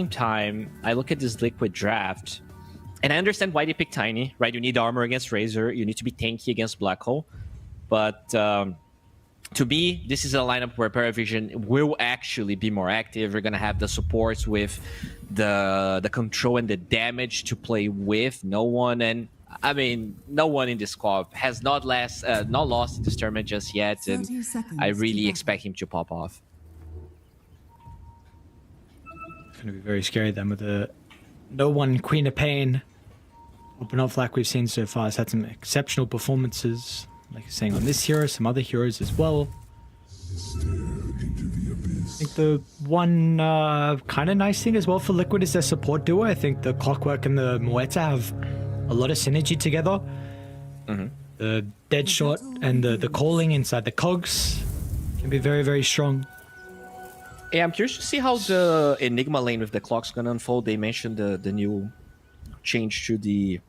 time, I look at this Liquid draft, and I understand why they pick Tiny, right? You need armor against Razor, you need to be tanky against Black Hole, but to me, this is a lineup where Parivision will actually be more active. We're gonna have the supports with the control and the damage to play with. No one in this squad has not lost in this tournament just yet, and I really expect him to pop off. It's going to be very scary then with the no one Queen of Pain open off like we've seen so far. Has had some exceptional performances, like you're saying, on this hero, some other heroes as well. I think the one kind of nice thing as well for Liquid is their support duo. I think the Clockwork and the Moeta have a lot of synergy together. The Deadshot and the calling inside the cogs can be very, very strong. Yeah, I'm curious to see how the Enigma lane with the clock's gonna unfold. They mentioned the new change to the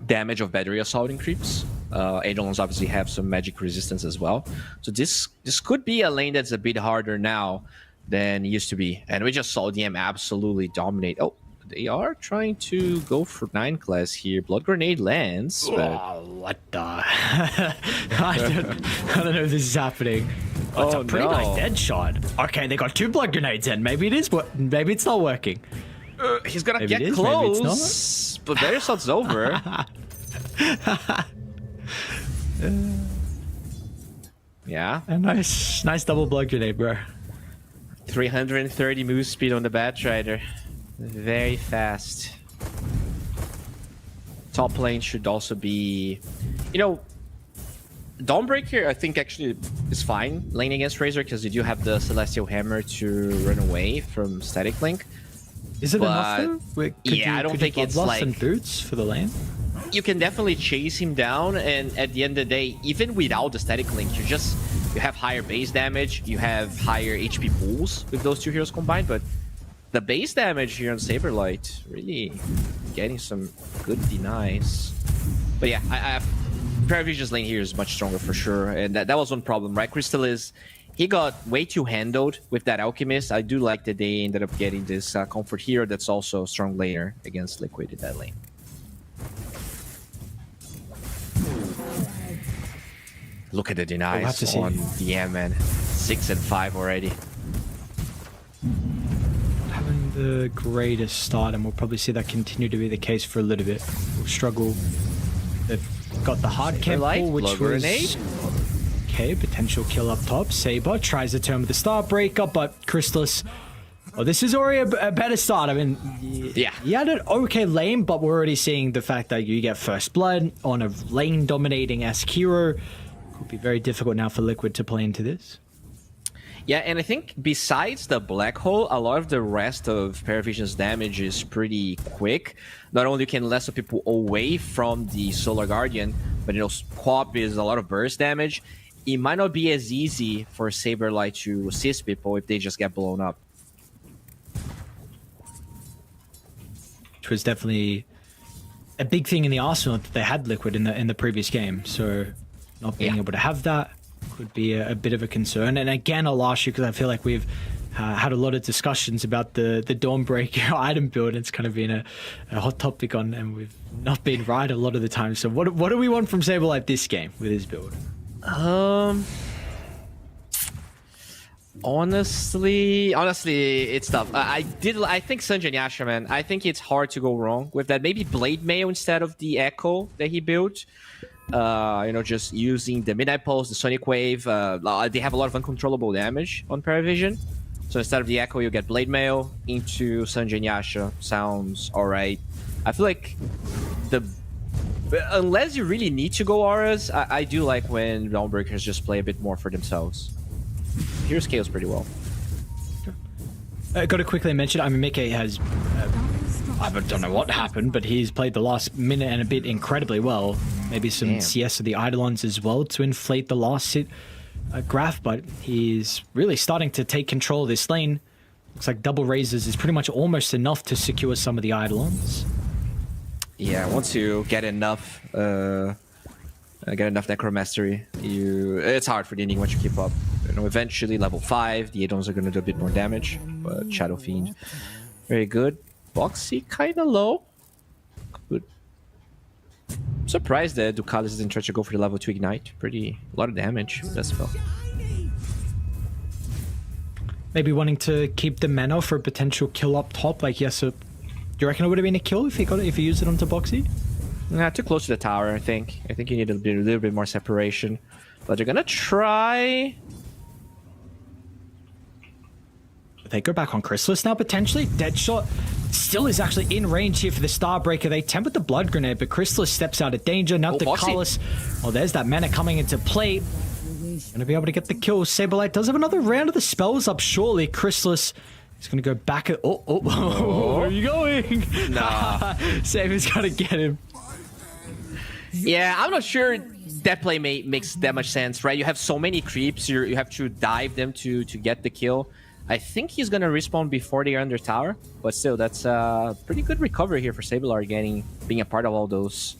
damage of battery assaulting creeps. Eidolons obviously have some magic resistance as well. So this could be a lane that's a bit harder now than it used to be. And we just saw DM absolutely dominate. Oh, they are trying to go for 9 class here. Blood Grenade lands. But... Oh, what the? I don't know if this is happening. That's a pretty nice dead shot. Okay, they got 2 blood grenades in. Maybe it is. Maybe it's not working. He's gonna get close, but their shot's over. Yeah. A nice double blood grenade, bro. 330 move speed on the Batrider. Very fast. Top lane should also be, Dawnbreaker, I think, actually is fine laning against Razor because you do have the Celestial Hammer to run away from Static Link. Is it enough though? I don't think it's like... and boots for the lane? You can definitely chase him down, and at the end of the day, even without the Static Link, you have higher base damage, you have higher HP pools with those 2 heroes combined, but the base damage here on Saberlight really getting some good denies. But yeah, Parivision's lane here is much stronger for sure, and that was one problem, right? Crystal he got way too handled with that Alchemist. I do like that they ended up getting this Comfort hero that's also a strong laner against Liquid in that lane. Look at the denies on DM, man. 6 and 5 already. Having the greatest start, and we'll probably see that continue to be the case for a little bit. We'll struggle. They've got the hard camp pull, which was... Grenade. Okay, potential kill up top. Saber tries to turn with the Starbreaker, but Crystallis... Oh, this is already a better start. I mean, yeah, he had an okay lane, but we're already seeing the fact that you get first blood on a lane-dominating-esque hero. Could be very difficult now for Liquid to play into this. Yeah, and I think besides the Black Hole, a lot of the rest of Parivision's damage is pretty quick. Not only can less of people away from the Solar Guardian, but Quap is a lot of burst damage. It might not be as easy for Saberlight to assist people if they just get blown up. Which was definitely a big thing in the arsenal that they had Liquid in the previous game. So not being able to have that could be a bit of a concern. And again, I'll ask you, because I feel like we've had a lot of discussions about the Dawnbreaker item build. It's kind of been a hot topic and we've not been right a lot of the time. So what do we want from Saberlight this game with his build? Honestly, it's tough. I think Sanjay Yasha, man. I think it's hard to go wrong with that. Maybe Blade Mail instead of the Echo that he built. Just using the Midnight Pulse, the Sonic Wave. They have a lot of uncontrollable damage on Parivision. So instead of the Echo, you get Blade Mail into Sanjay Yasha. Sounds alright. I feel like unless you really need to go auras, I do like when Dawnbreakers just play a bit more for themselves. Here scales pretty well. I got to quickly mention, I mean, Mickey has... I don't know what happened, but he's played the last minute and a bit incredibly well. Maybe some CS of the Eidolons as well to inflate the last hit graph, but he's really starting to take control of this lane. Looks like double raises is pretty much almost enough to secure some of the Eidolons. Yeah, once you get enough Necromastery, it's hard for the Enigma to keep up. Eventually level 5, the Eidolons are going to do a bit more damage, but Shadow Fiend Very good. Boxy kind of low. Good. Surprised that Ducalis didn't try to go for the level 2 ignite. A lot of damage with that spell. Maybe wanting to keep the mana for a potential kill up top. Like, yes, do you reckon it would have been a kill if he used it onto Boxy? Nah, too close to the tower, I think. I think you need a little bit more separation. But they're gonna try... They go back on Chrysalis now, potentially. Deadshot still is actually in range here for the Starbreaker. They tempered the Blood Grenade, but Chrysalis steps out of danger. Now Ducalis. Oh, there's that mana coming into play. Gonna be able to get the kill. Saberlight does have another round of the spells up, surely. Chrysalis is gonna go back at... Oh. Where are you going? Nah. Saber's gotta get him. Yeah, I'm not sure that play makes that much sense, right? You have so many creeps, you have to dive them to get the kill. I think he's gonna respawn before they are under tower, but still, that's a pretty good recovery here for Sabelar, being a part of all those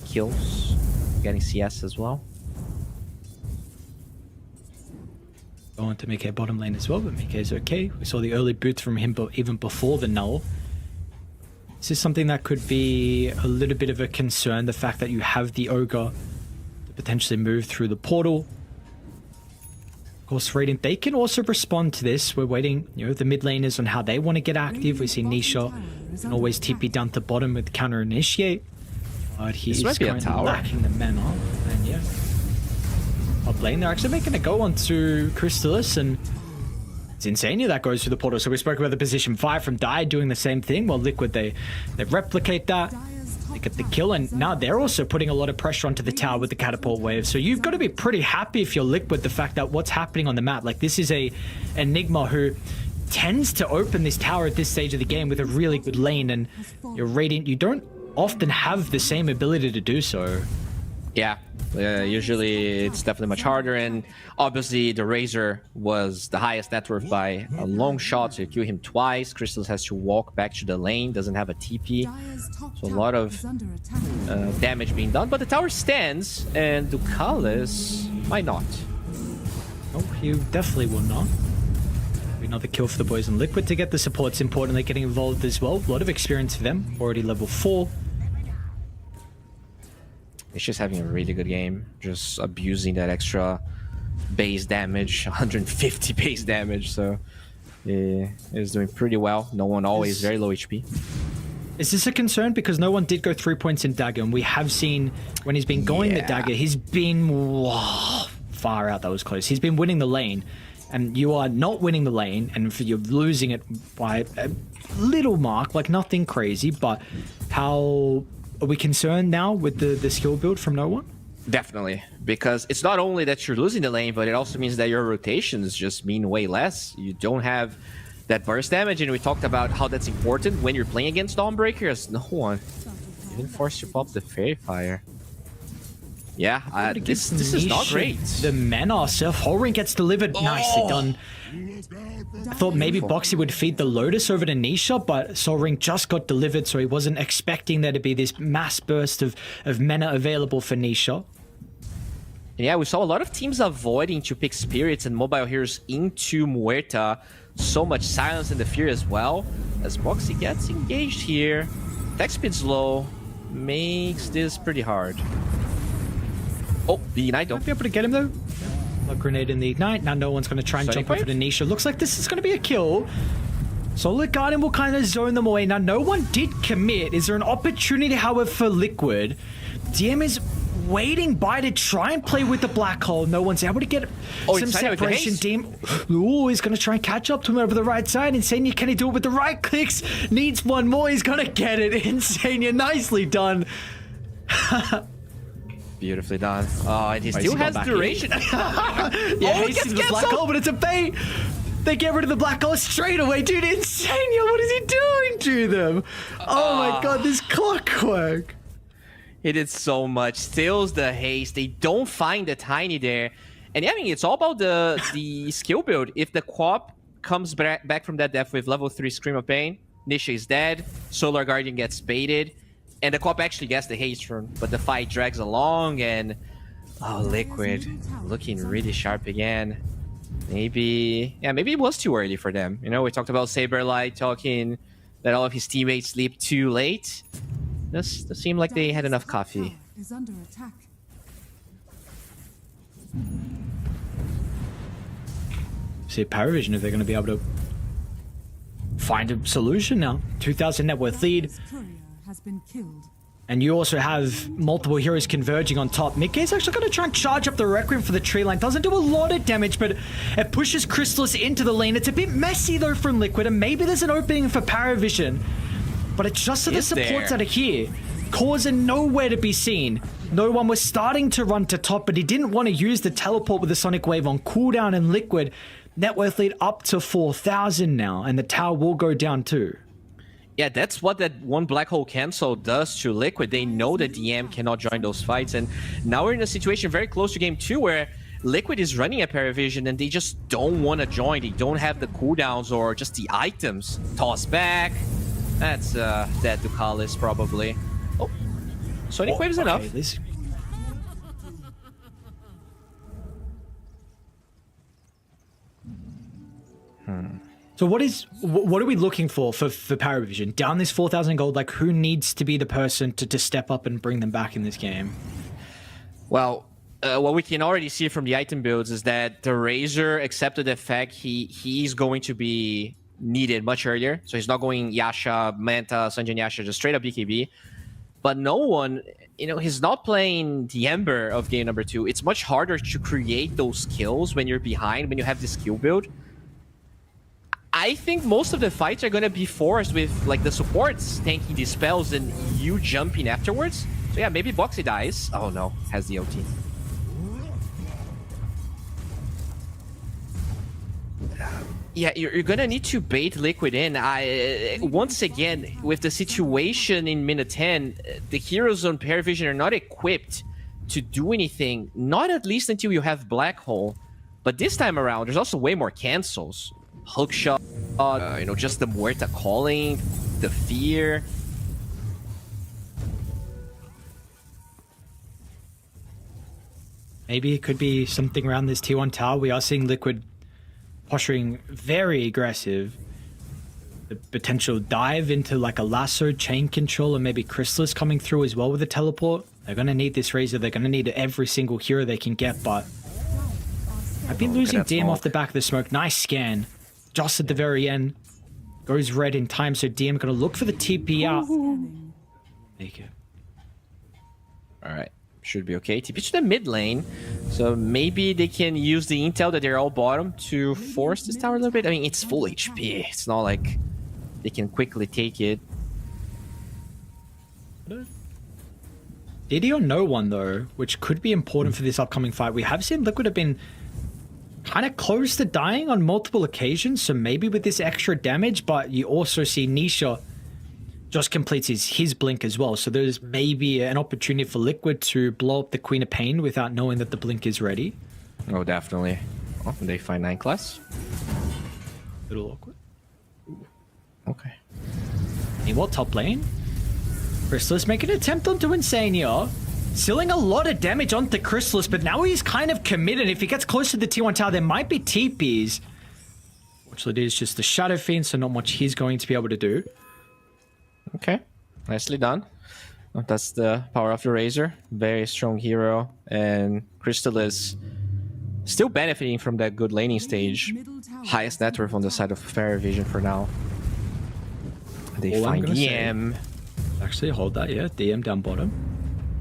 kills, getting CS as well. Going to Mickey bottom lane as well, but Mickey's okay. We saw the early boots from him even before the null. This is something that could be a little bit of a concern, the fact that you have the Ogre to potentially move through the portal. Of course, Radiant, they can also respond to this. We're waiting, the mid laners on how they want to get active. We see Nisha can always TP down to bottom with counter initiate. But he's currently lacking the mana. And yeah, up lane, they're actually making a go onto Chrysalis, and it's Insania that goes through the portal. So we spoke about the position 5 from Dire doing the same thing. Well, Liquid, they replicate that. They get the kill, and now they're also putting a lot of pressure onto the tower with the catapult wave. So you've got to be pretty happy if you're Liquid, the fact that what's happening on the map. Like, this is a Enigma who tends to open this tower at this stage of the game with a really good lane, and you're Radiant, you don't often have the same ability to do so. Yeah, usually it's definitely much harder, and obviously the Razor was the highest net worth by a long shot, so you kill him twice. Crystals has to walk back to the lane, doesn't have a TP, so a lot of damage being done, but the tower stands, and Ducalis might not. Oh, he definitely will not. Another kill for the boys in Liquid to get the supports, importantly getting involved as well. A lot of experience for them, already level 4. It's just having a really good game, just abusing that extra base damage, 150 base damage, so yeah, it's doing pretty well. No one always very low HP. Is this a concern? Because no one did go 3 points in Dagger, and we have seen when he's been going the Dagger, he's been far out, that was close. He's been winning the lane, and you are not winning the lane, and you're losing it by a little mark, like nothing crazy, but how... Are we concerned now with the skill build from no one? Definitely, because it's not only that you're losing the lane, but it also means that your rotations just mean way less. You don't have that burst damage, and we talked about how that's important when you're playing against Dawnbreaker, as no one even forced to pop the Fairy Fire. Yeah, this is not great. The mana, Surf Holring gets delivered. Nicely done. I thought maybe Boxy would feed the Lotus over to Nisha, but Solring just got delivered, so he wasn't expecting there to be this mass burst of mana available for Nisha. Yeah, we saw a lot of teams avoiding to pick Spirits and Mobile Heroes into Muerta. So much silence in the Fear as well. As Boxy gets engaged here. Attack speed's low. Makes this pretty hard. Oh, the Ignite though. Might be able to get him though. A grenade in the Ignite. Now no one's going to try and jump over to Nisha. Looks like this is going to be a kill. Solar Guardian will kind of zone them away. Now no one did commit. Is there an opportunity, however, for Liquid? DM is waiting by to try and play with the Black Hole. No one's able to get some separation. DM, ooh, he's going to try and catch up to him over the right side. Insania, can he do it with the right clicks? Needs one more. He's going to get it. Insania, nicely done. Beautifully done. Oh, and he still has duration. Yeah, he sees the Black Hole, but it's a bait. They get rid of the Black Hole straight away. Dude, Insania, what is he doing to them? Oh my god, this clockwork. He did so much. Steals the haste. They don't find the Tiny there. And yeah, I mean, it's all about the skill build. If the Quap comes back from that death with level 3 Scream of Pain, Nisha is dead, Solar Guardian gets baited, and the Quap actually gets the haste rune, but the fight drags along, and oh, Liquid looking really sharp again. Maybe it was too early for them. You know, we talked about Saberlight talking that all of his teammates sleep too late. Does seem like they had enough coffee. Is under attack. See Parivision if they're going to be able to find a solution now. 2,000 net worth lead. Courier has been killed. And you also have multiple heroes converging on top. Mickey's actually going to try and charge up the Requiem for the tree line. Doesn't do a lot of damage, but it pushes Chrysalis into the lane. It's a bit messy, though, from Liquid, and maybe there's an opening for Parivision. But it's just so the supports that are here. Cores are nowhere to be seen. No one was starting to run to top, but he didn't want to use the teleport with the Sonic Wave on cooldown, and Liquid net worth lead up to 4,000 now, and the tower will go down too. Yeah, that's what that one black hole cancel does to Liquid. They know that DM cannot join those fights, and now we're in a situation very close to game 2 where Liquid is running a Parivision and they just don't want to join. They don't have the cooldowns or just the items. Toss back. That's dead to Kalis probably. Oh, Sonic Wave is enough. This... So what are we looking for Parivision? Down this 4,000 gold, like who needs to be the person to step up and bring them back in this game? Well, what we can already see from the item builds is that the Razor accepted the fact he's going to be needed much earlier. So he's not going Yasha, Manta, Sanjay Yasha, just straight up BKB. But no one, you know, he's not playing the Ember of game number 2. It's much harder to create those kills when you're behind, when you have this skill build. I think most of the fights are going to be forced with like the supports tanking these spells and you jumping afterwards. So yeah, maybe Boxy dies. Oh no, has the OT. Yeah, you're going to need to bait Liquid in. Once again, with the situation in minute 10, the heroes on Parivision are not equipped to do anything. Not at least until you have Black Hole. But this time around, there's also way more cancels. Hookshot, you know, just the Muerta calling, the fear. Maybe it could be something around this T1 tower. We are seeing Liquid posturing very aggressive. The potential dive into like a lasso, chain control, and maybe Chrysalis coming through as well with a teleport. They're going to need this Razor. They're going to need every single hero they can get, but I've been losing DM off the back of the smoke. Nice scan. Just at the very end. Goes red in time, so DM going to look for the TP out. There you go. Alright, should be okay. TP to the mid lane. So maybe they can use the intel that they're all bottom to force this tower a little bit. I mean, it's full HP. It's not like they can quickly take it. Diddy or no one, though, which could be important for this upcoming fight. We have seen Liquid have been kind of close to dying on multiple occasions, so maybe with this extra damage, but you also see Nisha just completes his blink as well, so there's maybe an opportunity for Liquid to blow up the Queen of Pain without knowing that the blink is ready. Oh, definitely. Oh, they find 9 class. Little awkward. Okay. And what top lane? Chrysalis make an attempt onto Insania. Sealing a lot of damage onto Chrysalis, but now he's kind of committed. If he gets close to the T1 tower, there might be TPs. Fortunately, it is just the Shadow Fiend, so not much he's going to be able to do. Okay, nicely done. Well, that's the power of the Razor. Very strong hero, and Crystal is still benefiting from that good laning stage. Highest net worth on the side of Parivision for now. They find DM. Actually, hold that, yeah. DM down bottom.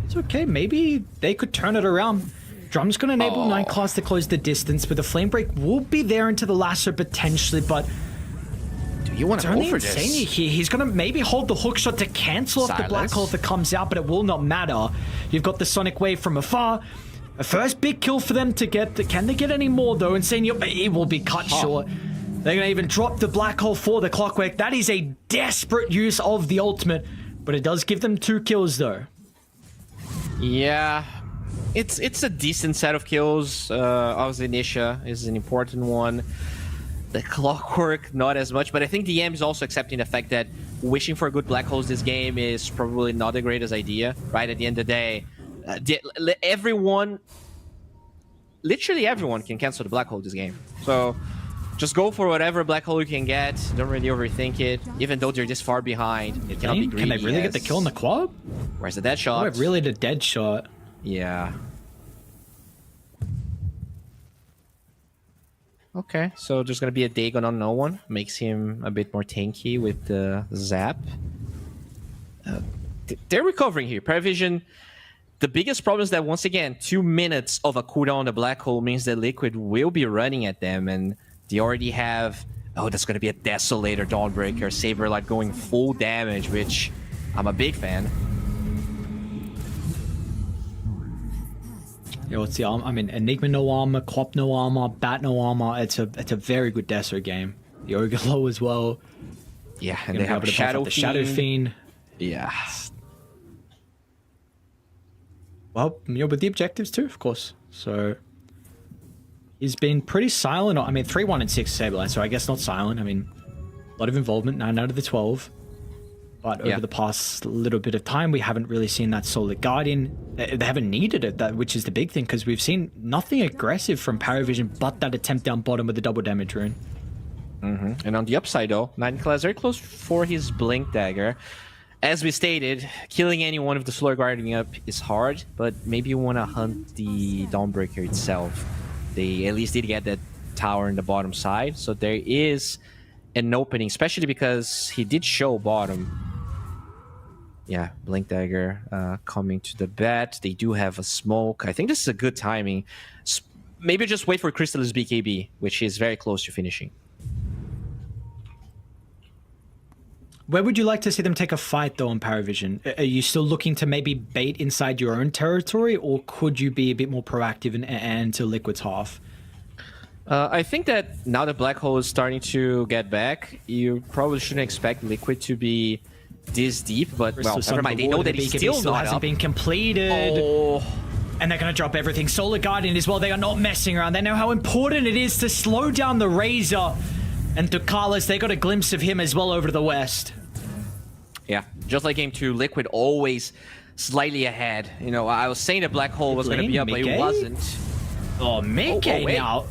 It's okay, maybe they could turn it around. Drum's going to enable 9 class to close the distance, but the Flame Break will be there into the lasso potentially, but do you want to go for this? Here. He's going to maybe hold the hook shot to cancel off the Black Hole if it comes out, but it will not matter. You've got the Sonic Wave from afar. A first big kill for them to get. Can they get any more, though? And saying it will be cut short. They're going to even drop the Black Hole for the Clockwork. That is a desperate use of the ultimate, but it does give them 2 kills, though. Yeah, it's a decent set of kills. Obviously, Nisha is an important one. The Clockwork, not as much, but I think DM is also accepting the fact that wishing for good Black Holes this game is probably not the greatest idea, right? At the end of the day, everyone literally everyone can cancel the black hole this game. So just go for whatever black hole you can get. Don't really overthink it. Even though they're this far behind, it cannot be greedy. Can they really get the kill on the quad? Where's the dead shot? Oh, really the dead shot. Yeah. Okay, so there's gonna be a Dagon on no one. Makes him a bit more tanky with the zap. They're recovering here. Parivision, the biggest problem is that once again, 2 minutes of a cooldown on the black hole means that Liquid will be running at them, and they already have... Oh, that's gonna be a Desolator, Dawnbreaker, Saberlight going full damage, which I'm a big fan. Yeah, what's the armor? I mean, Enigma no armor, Clop no armor, Bat no armor. It's a very good Deso game. The Ogre low as well. Yeah, and they have Shadow Fiend. Yeah. Well, you know, with the objectives too, of course. So he's been pretty silent. I mean, 3-1 and 6 Saberlight, so I guess not silent. I mean, a lot of involvement, 9 out of the 12. But over the past little bit of time, we haven't really seen that solid Guardian. They haven't needed it, which is the big thing, because we've seen nothing aggressive from Parivision but that attempt down bottom with the double damage rune. And on the upside, though, Nightingale is very close for his Blink Dagger. As we stated, killing anyone with the Solar Guardian up is hard, but maybe you want to hunt the Dawnbreaker itself. They at least did get that tower in the bottom side, so there is an opening, especially because he did show bottom. Yeah, Blink Dagger coming to the bat. They do have a smoke. I think this is a good timing. Maybe just wait for Crystal's BKB, which is very close to finishing. Where would you like to see them take a fight, though, on Parivision? Are you still looking to maybe bait inside your own territory, or could you be a bit more proactive and to Liquid's half? I think that now that Black Hole is starting to get back, you probably shouldn't expect Liquid to be this deep, but well, never mind. They know that he's still not hasn't up. been completed. Oh. And they're going to drop everything. Solar Guardian as well. They are not messing around. They know how important it is to slow down the Razor. And Ducalis, they got a glimpse of him as well over to the west. Yeah, just like Game 2, Liquid always slightly ahead. You know, I was saying that Black Hole was going to be up, but it wasn't. Oh, Mickey now.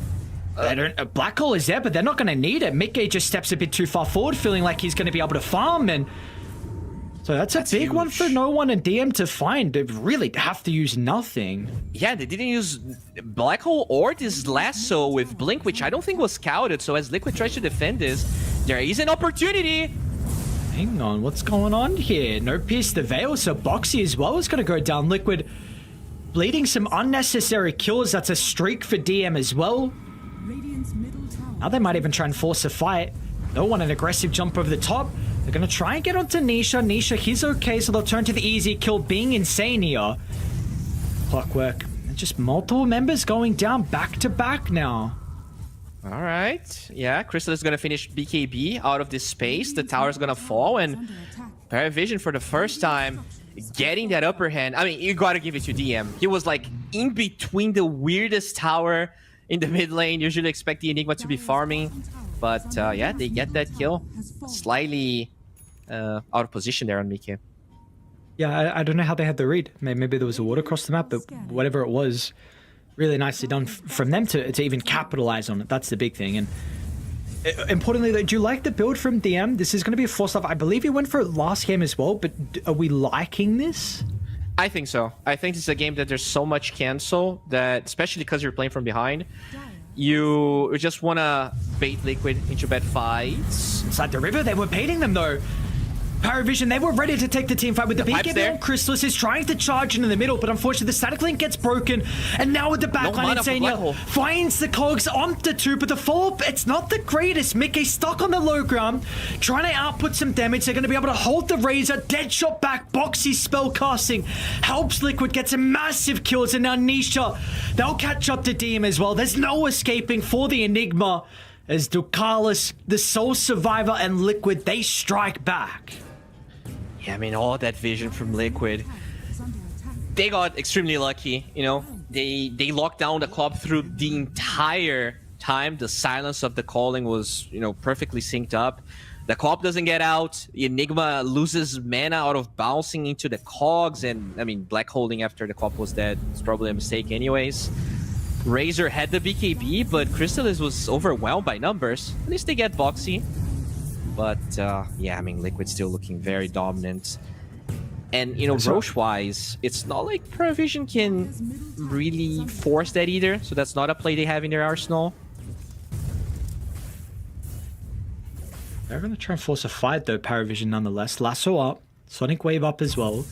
Black Hole is there, but they're not going to need it. Mickey just steps a bit too far forward, feeling like he's going to be able to farm. And so that's a big one for no one and DM to find. They really have to use nothing. Yeah, they didn't use Black Hole or this lasso with Blink, which I don't think was scouted. So as Liquid tries to defend this, there is an opportunity. Hang on, what's going on here? No Pierce the Veil, so Boxy as well is going to go down. Liquid bleeding some unnecessary kills. That's a streak for DM as well. Now they might even try and force a fight. They'll want an aggressive jump over the top. They're going to try and get onto Nisha. Nisha, he's okay, so they'll turn to the easy kill, being insane here. Clockwork. And just multiple members going down back to back now. All right. Yeah, Crystal is going to finish BKB out of this space. The tower is going to fall, and Parivision for the first time getting that upper hand. I mean, you got to give it to DM. He was like in between the weirdest tower in the mid lane. Usually expect the Enigma to be farming, but yeah, they get that kill. Slightly out of position there on Mickey. Yeah, I don't know how they had the read. Maybe there was a ward across the map, but whatever it was, really nicely done from them to even capitalize on it. That's the big thing. And importantly, do you like the build from DM? This is going to be a 4-star. I believe he went for it last game as well, but are we liking this? I think so. I think it's a game that there's so much cancel that, especially because you're playing from behind, you just want to bait Liquid into bad fights. Inside the river, they were baiting them though. Parivision, they were ready to take the team fight with the BKB on Crystallis is trying to charge in the middle, but unfortunately the static link gets broken, and now with the backline, Insania finds the cogs onto 2, but the follow-up, it's not the greatest. Mickey stuck on the low ground, trying to output some damage. They're going to be able to hold the Razor, dead shot back, Boxy spell casting, helps Liquid get some massive kills, and now Nisha, they'll catch up to DM as well. There's no escaping for the Enigma, as Ducalis, the sole survivor, and Liquid, they strike back. Yeah, I mean, all that vision from Liquid. They got extremely lucky, you know. They locked down the club through the entire time. The silence of the calling was, you know, perfectly synced up. The club doesn't get out. Enigma loses mana out of bouncing into the cogs. And, I mean, black holding after the club was dead is probably a mistake anyways. Razor had the BKB, but Crystallis was overwhelmed by numbers. At least they get Boxy. But yeah, I mean, Liquid's still looking very dominant. And, you know, Roche-wise, it's not like Parivision can really force that either. So that's not a play they have in their arsenal. They're going to try and force a fight, though, Parivision, nonetheless. Lasso up, Sonic Wave up as well.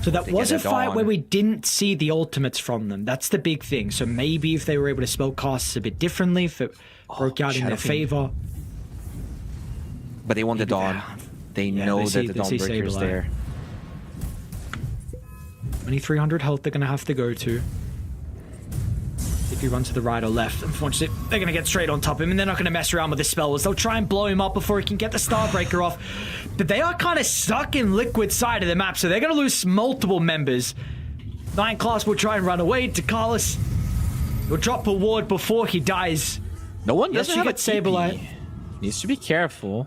So that was a fight where we didn't see the ultimates from them. That's the big thing. So maybe if they were able to spellcast a bit differently, if it broke out in their favor. But they want the Dawn. They know that the Dawnbreaker is there. 2300 health they're going to have to go to. If you run to the right or left, unfortunately, they're going to get straight on top of him, and they're not going to mess around with the spells. They'll try and blow him up before he can get the Starbreaker off. But they are kind of stuck in Liquid's side of the map, so they're going to lose multiple members. 9 class will try and run away. Takalis will drop a ward before he dies. No one doesn't have a Saberlight. Needs to be careful.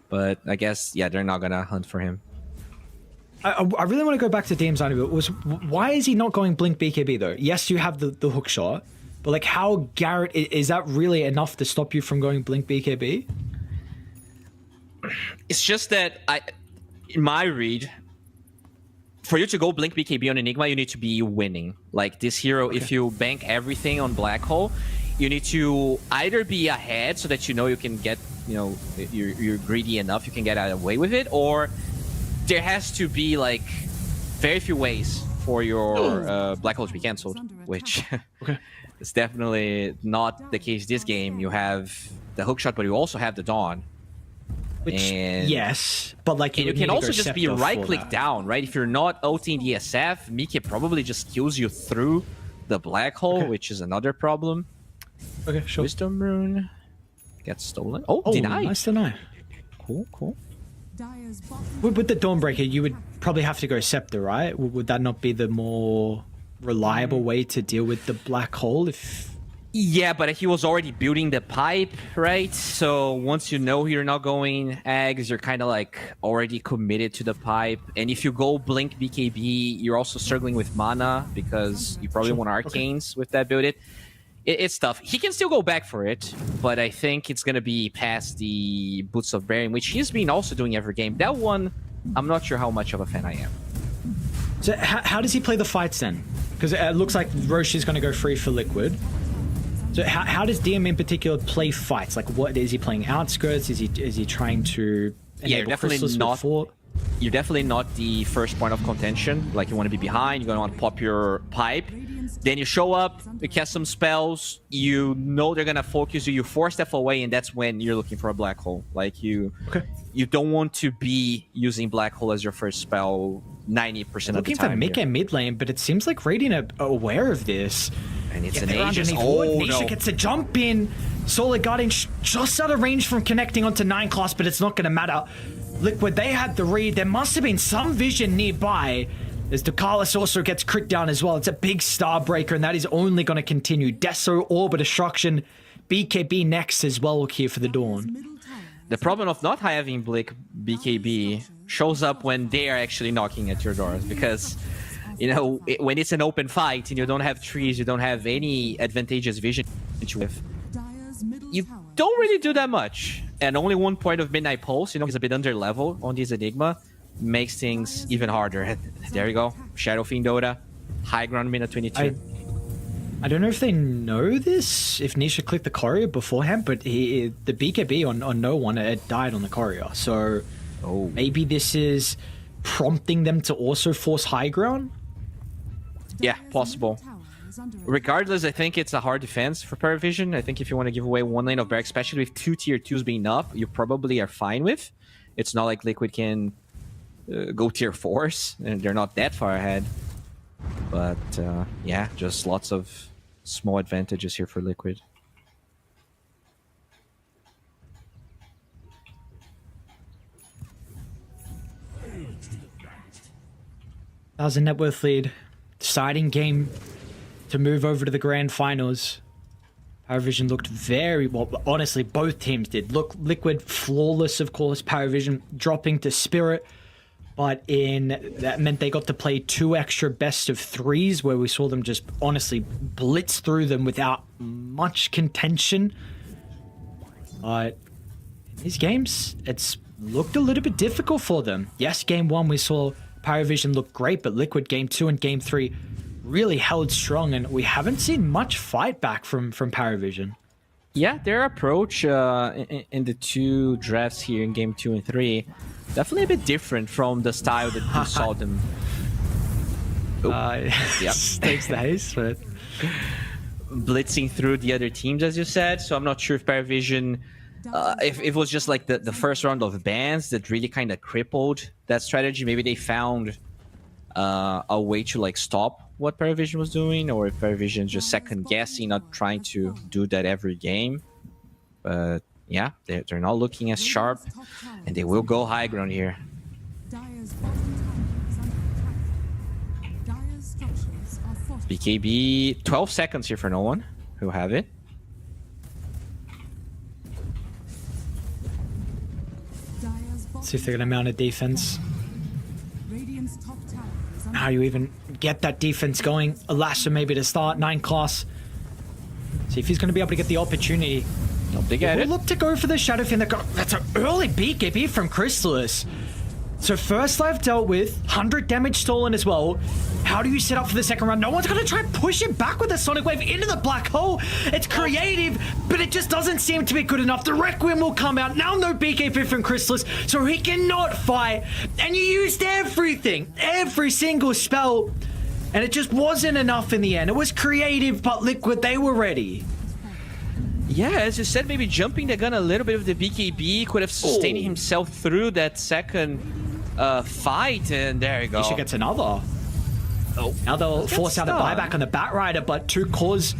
But I guess, yeah, they're not going to hunt for him. I really want to go back to Dame's line a bit. Why is he not going Blink BKB though? Yes, you have the hook shot, but like how Garrett, is that really enough to stop you from going Blink BKB? It's just that in my read, for you to go Blink BKB on Enigma, you need to be winning. Like this hero, if you bank everything on Black Hole, you need to either be ahead so that you know you can get, you know, you're greedy enough, you can get away with it, or there has to be like very few ways for your Black Hole to be cancelled, which is definitely not the case this game. You have the hookshot, but you also have the Dawn. Which, yes, but like you can also just be right-click down, right? If you're not ulting the SF, Miki probably just kills you through the Black Hole, which is another problem. Okay, sure. Wisdom Rune gets stolen. Oh, deny. Nice deny. Cool. With the Dawnbreaker, you would probably have to go Scepter, right? Would that not be the more reliable way to deal with the Black Hole? Yeah, but he was already building the pipe, right? So once you know you're not going eggs, you're kind of like already committed to the pipe. And if you go Blink BKB, you're also struggling with mana because you probably want Arcanes with that build. It's tough. He can still go back for it, but I think it's going to be past the Boots of Bearing, which he's been also doing every game. That one, I'm not sure how much of a fan I am. So how does he play the fights then? Because it looks like Roche is going to go free for Liquid. So how does DM in particular play fights? Like, what is he playing? Outskirts? Is he trying to? Yeah, you're definitely not. You're definitely not the first point of contention. Like, you want to be behind. You're going to want to pop your pipe. Then you show up, you cast some spells, you know they're gonna focus you, you force stuff away, and that's when you're looking for a Black Hole. Like you don't want to be using Black Hole as your first spell 90% of the time. Looking for Mick and mid lane, but it seems like Radiant are aware of this. And it's an Aegis. Nisha gets a jump in. Solar Guardian just out of range from connecting onto 9 class, but it's not gonna matter. Liquid, they had the read. There must have been some vision nearby. As Ducalis also gets crit down as well. It's a big Starbreaker, and that is only going to continue. Deso, Orb, Destruction, BKB next as well here for the Dawn. The problem of not having Blink BKB shows up when they are actually knocking at your doors, because, you know, when it's an open fight and you don't have trees, you don't have any advantageous vision with, you don't really do that much. And only 1 point of Midnight Pulse, you know, is a bit under level on this Enigma. Makes things even harder. And there you go. Shadow Fiend Dota. High ground minute 22. I don't know if they know this, if Nisha clicked the courier beforehand, but the BKB on no one had died on the courier. So maybe this is prompting them to also force high ground? Yeah, possible. Regardless, I think it's a hard defense for Parivision. I think if you want to give away 1 lane of Bear, especially with 2 tier 2s being up, you probably are fine with. It's not like Liquid can go tier 4s, and they're not that far ahead. But yeah, just lots of small advantages here for Liquid. That was a net worth lead. Deciding game to move over to the grand finals. Parivision looked very well. Honestly, both teams did. Look, Liquid flawless, of course. Parivision dropping to Spirit. but that meant they got to play 2 extra best of 3s where we saw them just honestly blitz through them without much contention. But in these games, it's looked a little bit difficult for them. Yes, game 1 we saw Parivision look great, but Liquid game 2 and game 3 really held strong, and we haven't seen much fight back from Parivision. Yeah, their approach in the 2 drafts here in game 2 and 3 definitely a bit different from the style that we saw them. Yep. Takes the haste, but blitzing through the other teams, as you said. So I'm not sure if Parivision, if it was just like the first round of bans that really kind of crippled that strategy. Maybe they found a way to like stop what Parivision was doing, or if Parivision just second guessing, not trying to do that every game. But yeah, they're not looking as sharp, and they will go high ground here. Dire's bottom tower is under attack. Dire's structures are fortified. BKB, 12 seconds here for no one who have it. Dire's bottom see if they're going to mount a defense. Radiant's top tower is under How you even get that defense going? Alasa maybe to start, 9 class. See if he's going to be able to get the opportunity. Nope, they get it. Look to go for the Shadow Fin. That's an early BKB from Chrysalis. So first life dealt with, 100 damage stolen as well. How do you set up for the second round? No one's going to try and push it back with a Sonic Wave into the black hole. It's creative, but it just doesn't seem to be good enough. The Requiem will come out. Now no BKB from Chrysalis, so he cannot fight. And you used everything, every single spell, and it just wasn't enough in the end. It was creative, but Liquid, they were ready. Yeah, as you said, maybe jumping the gun a little bit with the BKB could have sustained himself through that second fight, and there you go. Nisha gets another. Oh, now they'll force out a buyback on the Batrider, but 2 cores,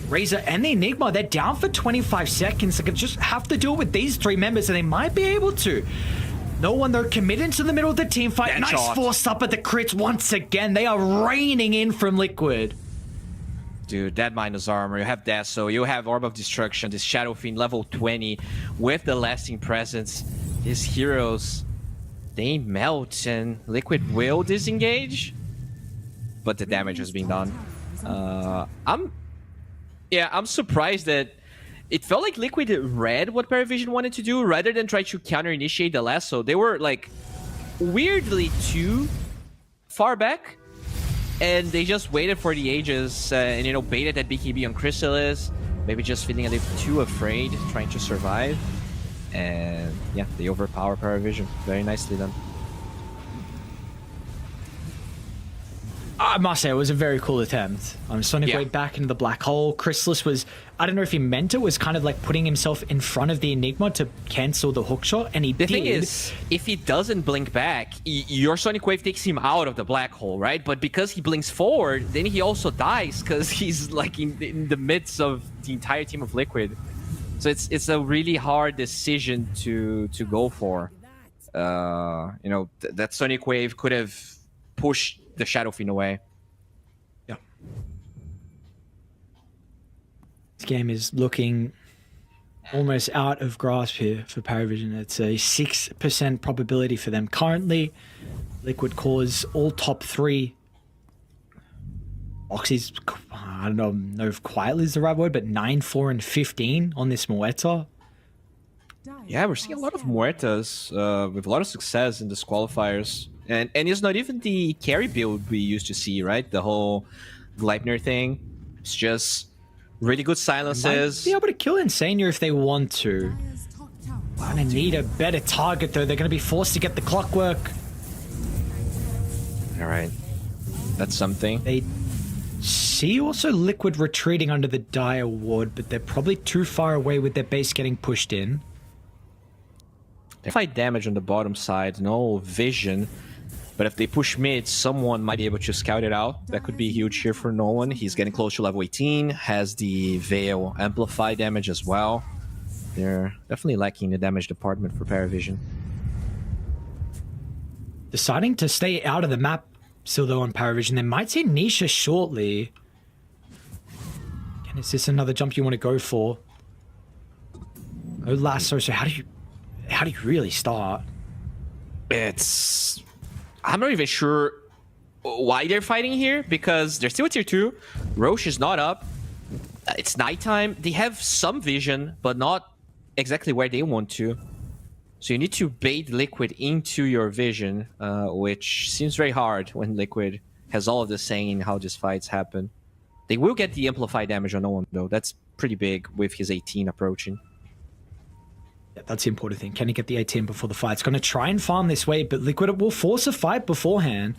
Razor and the Enigma, they're down for 25 seconds. They can just have to deal with these 3 members, and they might be able to. No one, they're committed to the middle of the team fight. That nice shot. Force up at the crits once again. They are raining in from Liquid. Dude, that minus armor, you have that, so you have Orb of Destruction, this Shadow Fiend level 20 with the lasting presence. These heroes, they melt, and Liquid will disengage, but the damage has been done. I'm surprised that it felt like Liquid read what Parivision wanted to do rather than try to counter-initiate the lasso. They were like weirdly too far back, and they just waited for the ages and, you know, baited that BKB on Chrysalis, maybe just feeling a little too afraid, trying to survive. And yeah, they overpower Parivision. Very nicely done. I must say, it was a very cool attempt. Sonic Wave back into the black hole. Chrysalis was, I don't know if he meant it, was kind of like putting himself in front of the Enigma to cancel the hookshot, and he did. The thing is, if he doesn't blink back, your Sonic Wave takes him out of the black hole, right? But because he blinks forward, then he also dies because he's like in the midst of the entire team of Liquid. So it's a really hard decision to go for. You know, that Sonic Wave could have pushed the Shadow Fiend away. Yeah. This game is looking almost out of grasp here for Parivision. It's a 6% probability for them. Currently, Liquid cores all top 3. Oxy's, I don't know if quietly is the right word, but 9, 4, and 15 on this Muerta. Yeah, we're seeing a lot of Muertas with a lot of success in this qualifiers. And it's not even the carry build we used to see, right? The whole Gleipnir thing. It's just really good silences. Might be able to kill Insania if they want to. Dire's top tower. Gonna need a better target, though. They're going to be forced to get the clockwork. All right. That's something. They see also Liquid retreating under the Dire ward, but they're probably too far away with their base getting pushed in. They fight damage on the bottom side, no vision. But if they push mid, someone might be able to scout it out. That could be huge here for no one. He's getting close to level 18, has the Veil Amplify damage as well. They're definitely lacking the damage department for Parivision. Deciding to stay out of the map still though on Parivision. They might see Nisha shortly. Again, is this another jump you want to go for? Oh, Lasso, so how do you really start? It's I'm not even sure why they're fighting here, because they're still at tier 2. Roche is not up. It's nighttime. They have some vision, but not exactly where they want to. So you need to bait Liquid into your vision, which seems very hard when Liquid has all of this saying in how these fights happen. They will get the amplified damage on no one, though. That's pretty big with his 18 approaching. Yeah, that's the important thing. Can he get the 18 before the fight? It's going to try and farm this way, but Liquid will force a fight beforehand.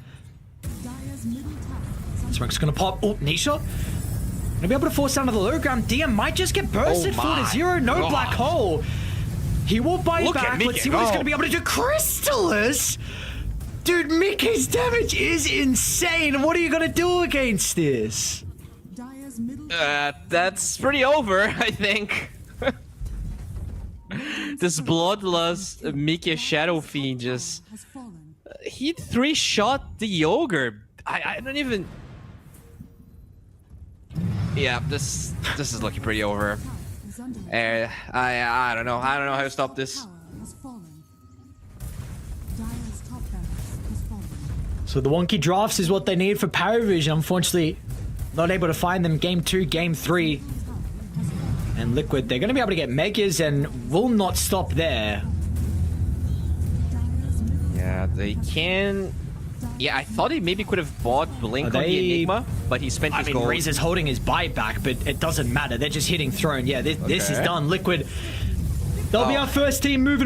Smoke's going to pop. Oh, knee shot. Going to be able to force down to the low ground. DM might just get bursted 4-0. No God. black hole. He will buy Look back. at Let's see what he's going to be able to do. Crystallis! Dude, Mickey's damage is insane. What are you going to do against this? Dire's middle That's pretty over, I think. This bloodlust Mickey Shadow Fiend just... has fallen. He 3-shot the Ogre. I don't even... Yeah, this is looking pretty over. Is under I don't know. I don't know how to stop this. tower has fallen. Dire's top barracks has fallen. So the wonky drafts is what they need for Parivision. Unfortunately, not able to find them game 2, game 3. And Liquid, they're going to be able to get Megas and will not stop there. Yeah, they can... Yeah, I thought he maybe could have bought Blink on the Enigma, but he spent his gold. Razor's holding his buyback, but it doesn't matter. They're just hitting Throne. Yeah, this is done. Liquid, they'll be our first team moving over.